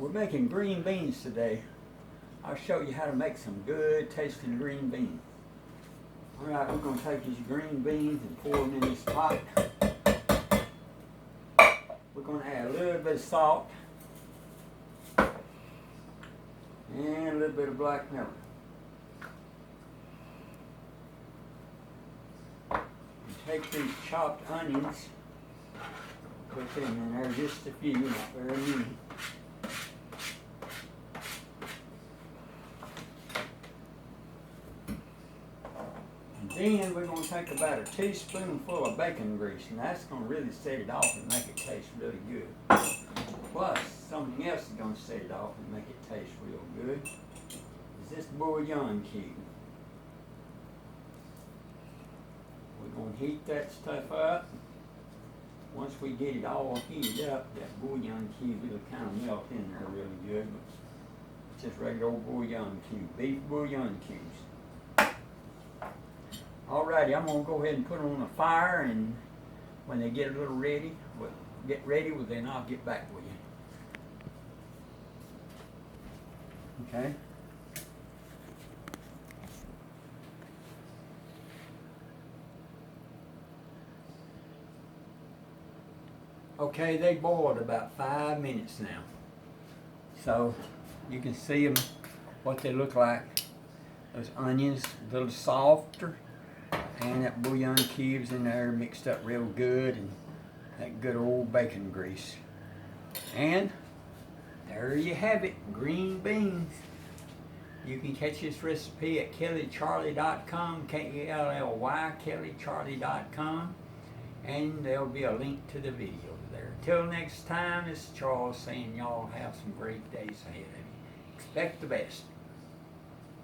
We're making green beans today. I'll show you how to make some good tasting green beans. Alright, we're going to take these green beans and pour them in this pot. We're going to add a little bit of salt and a little bit of black pepper. And take these chopped onions, put them in there, just a few, not very many. Then we're going to take about a teaspoonful of bacon grease, and that's going to really set it off and make it taste really good. Plus, something else is going to set it off and make it taste real good is this bouillon cube. We're going to heat that stuff up. Once we get it all heated up, that bouillon cube will kind of melt in there really good. But it's just regular old bouillon cube, beef bouillon cubes. Alrighty, I'm going to go ahead and put them on the fire, and when they get a little ready, then I'll get back with you. Okay. Okay, they boiled about 5 minutes now. So you can see them, what they look like. Those onions, a little softer. And that bouillon cubes in there mixed up real good, and that good old bacon grease. And there you have it, green beans. You can catch this recipe at kellycharlie.com, K-E-L-L-Y, kellycharlie.com, and there'll be a link to the video there. Till next time, this is Charles saying y'all have some great days ahead of you. Expect the best.